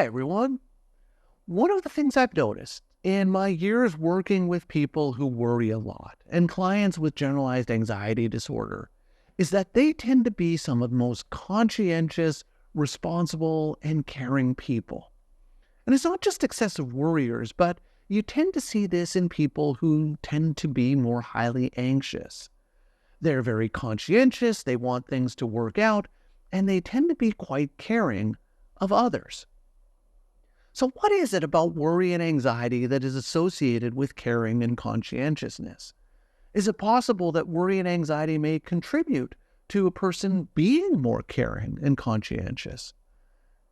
Hi, everyone. One of the things I've noticed in my years working with people who worry a lot and clients with generalized anxiety disorder is that they tend to be some of the most conscientious, responsible, and caring people. And it's not just excessive worriers, but you tend to see this in people who tend to be more highly anxious. They're very conscientious, they want things to work out, and they tend to be quite caring of others. So what is it about worry and anxiety that is associated with caring and conscientiousness? Is it possible that worry and anxiety may contribute to a person being more caring and conscientious?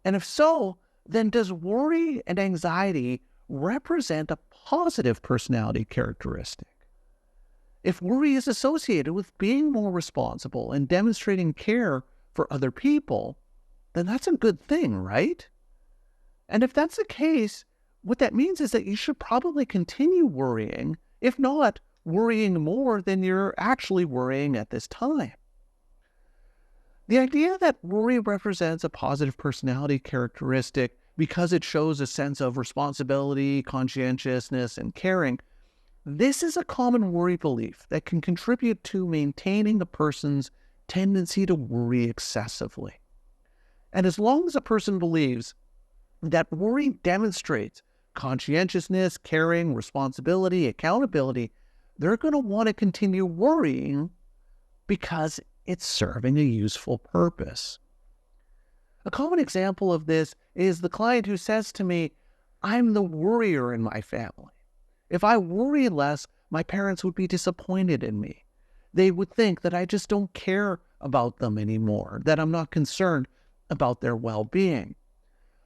And if so, then does worry and anxiety represent a positive personality characteristic? If worry is associated with being more responsible and demonstrating care for other people, then that's a good thing, right? And if that's the case, what that means is that you should probably continue worrying, if not worrying more than you're actually worrying at this time. The idea that worry represents a positive personality characteristic because it shows a sense of responsibility, conscientiousness, and caring, this is a common worry belief that can contribute to maintaining a person's tendency to worry excessively. And as long as a person believes that worry demonstrates conscientiousness, caring, responsibility, accountability, they're going to want to continue worrying because it's serving a useful purpose. A common example of this is the client who says to me, "I'm the worrier in my family. If I worry less, my parents would be disappointed in me. They would think that I just don't care about them anymore, that I'm not concerned about their well-being.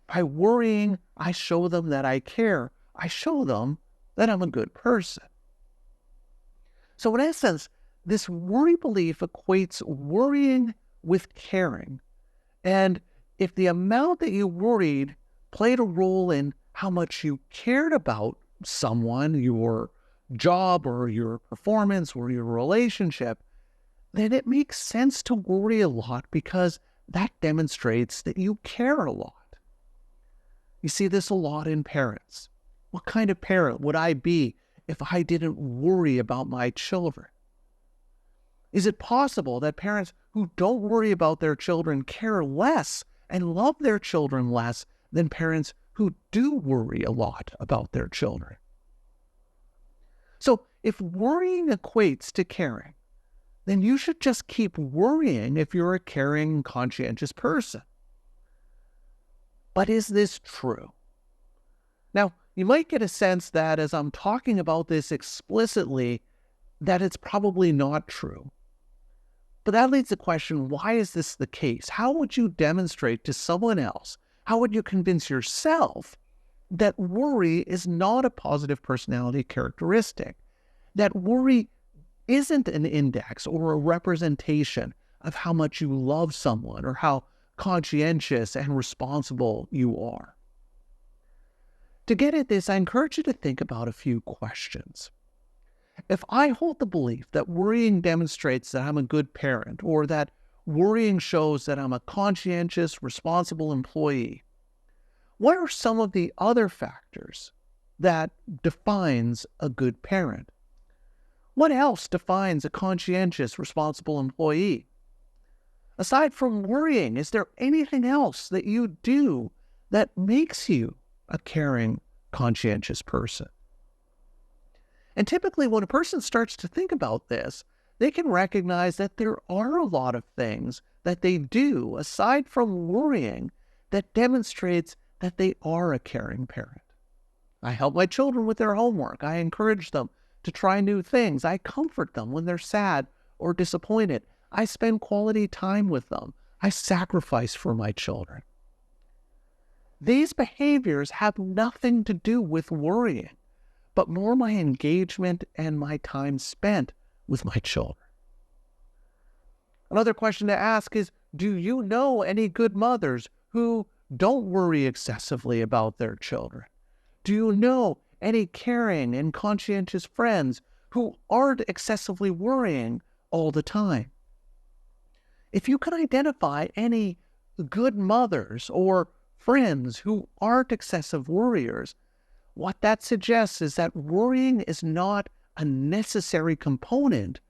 By worrying, I show them that I care. I show them that I'm a good person." So in essence, this worry belief equates worrying with caring. And if the amount that you worried played a role in how much you cared about someone, your job or your performance or your relationship, then it makes sense to worry a lot because that demonstrates that you care a lot. You see this a lot in parents. What kind of parent would I be if I didn't worry about my children? Is it possible that parents who don't worry about their children care less and love their children less than parents who do worry a lot about their children? So if worrying equates to caring, then you should just keep worrying if you're a caring, conscientious person. But is this true? Now, you might get a sense that as I'm talking about this explicitly, that it's probably not true. But that leads to the question, why is this the case? How would you demonstrate to someone else, how would you convince yourself that worry is not a positive personality characteristic? That worry isn't an index or a representation of how much you love someone or how conscientious and responsible you are. To get at this, I encourage you to think about a few questions. If I hold the belief that worrying demonstrates that I'm a good parent or that worrying shows that I'm a conscientious, responsible employee, what are some of the other factors that defines a good parent? What else defines a conscientious, responsible employee? Aside from worrying, is there anything else that you do that makes you a caring, conscientious person? And typically when a person starts to think about this, they can recognize that there are a lot of things that they do, aside from worrying, that demonstrates that they are a caring parent. I help my children with their homework. I encourage them to try new things. I comfort them when they're sad or disappointed. I spend quality time with them. I sacrifice for my children. These behaviors have nothing to do with worrying, but more my engagement and my time spent with my children. Another question to ask is, do you know any good mothers who don't worry excessively about their children? Do you know any caring and conscientious friends who aren't excessively worrying all the time? If you can identify any good mothers or friends who aren't excessive worriers, what that suggests is that worrying is not a necessary component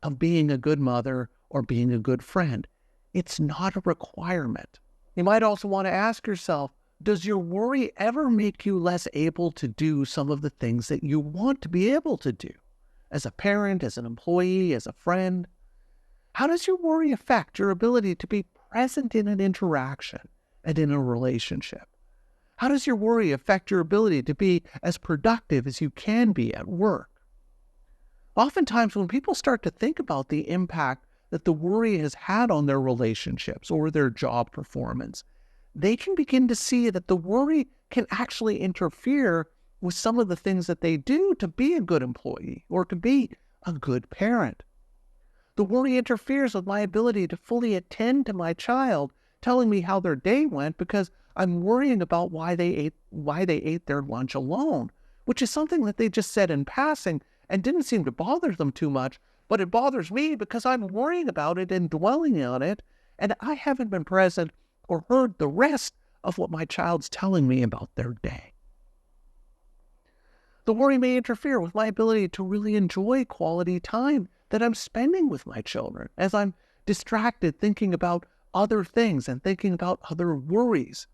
of being a good mother or being a good friend. It's not a requirement. You might also want to ask yourself, does your worry ever make you less able to do some of the things that you want to be able to do? As a parent, as an employee, as a friend? How does your worry affect your ability to be present in an interaction and in a relationship? How does your worry affect your ability to be as productive as you can be at work? Oftentimes, when people start to think about the impact that the worry has had on their relationships or their job performance, they can begin to see that the worry can actually interfere with some of the things that they do to be a good employee or to be a good parent. The worry interferes with my ability to fully attend to my child telling me how their day went because I'm worrying about why they ate their lunch alone, which is something that they just said in passing and didn't seem to bother them too much, but it bothers me because I'm worrying about it and dwelling on it, and I haven't been present or heard the rest of what my child's telling me about their day. The worry may interfere with my ability to really enjoy quality time that I'm spending with my children as I'm distracted thinking about other things and thinking about other worries.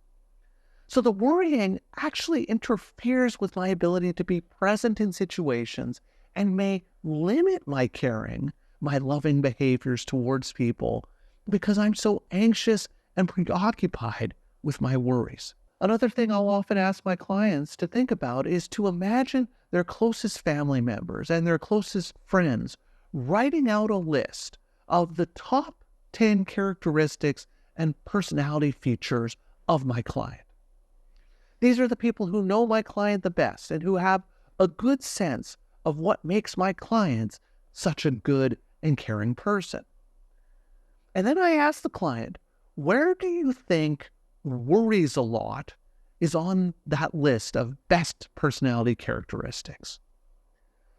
So the worrying actually interferes with my ability to be present in situations and may limit my caring, my loving behaviors towards people because I'm so anxious and preoccupied with my worries. Another thing I'll often ask my clients to think about is to imagine their closest family members and their closest friends writing out a list of the top 10 characteristics and personality features of my client. These are the people who know my client the best and who have a good sense of what makes my clients such a good and caring person. And then I ask the client, where do you think worries a lot is on that list of best personality characteristics?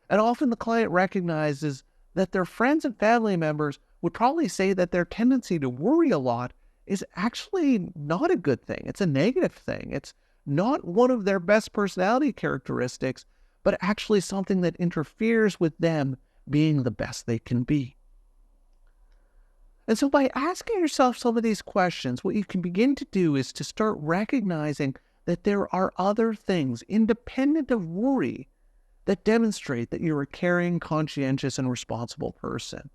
And often the client recognizes that their friends and family members would probably say that their tendency to worry a lot is actually not a good thing. It's a negative thing. It's not one of their best personality characteristics, but actually something that interferes with them being the best they can be. And so by asking yourself some of these questions, what you can begin to do is to start recognizing that there are other things independent of worry that demonstrate that you're a caring, conscientious, and responsible person.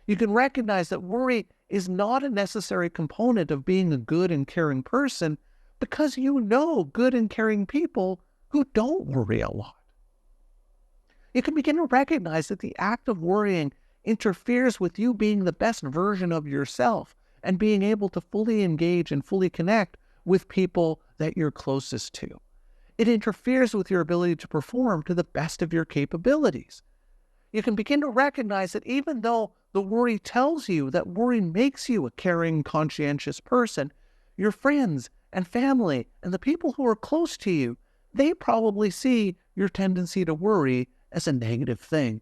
You can recognize that worry is not a necessary component of being a good and caring person because you know good and caring people who don't worry a lot. You can begin to recognize that the act of worrying interferes with you being the best version of yourself and being able to fully engage and fully connect with people that you're closest to. It interferes with your ability to perform to the best of your capabilities. You can begin to recognize that even though the worry tells you that worry makes you a caring, conscientious person, your friends and family and the people who are close to you, they probably see your tendency to worry as a negative thing.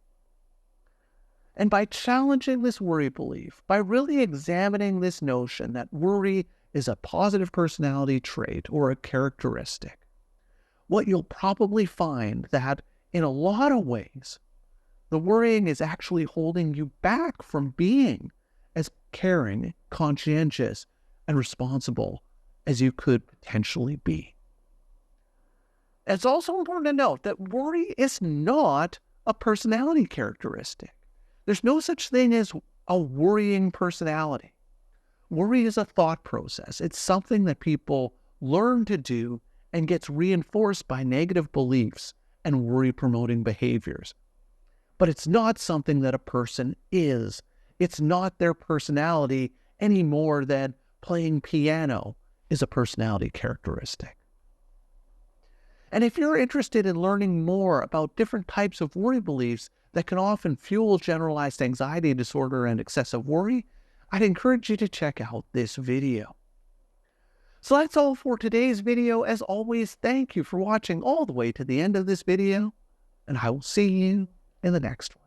And by challenging this worry belief, by really examining this notion that worry is a positive personality trait or a characteristic, what you'll probably find that in a lot of ways, the worrying is actually holding you back from being as caring, conscientious, and responsible as you could potentially be. It's also important to note that worry is not a personality characteristic. There's no such thing as a worrying personality. Worry is a thought process. It's something that people learn to do and gets reinforced by negative beliefs and worry-promoting behaviors. But it's not something that a person is. It's not their personality any more than playing piano is a personality characteristic. And if you're interested in learning more about different types of worry beliefs that can often fuel generalized anxiety disorder and excessive worry, I'd encourage you to check out this video. So that's all for today's video. As always, thank you for watching all the way to the end of this video, and I will see you in the next one.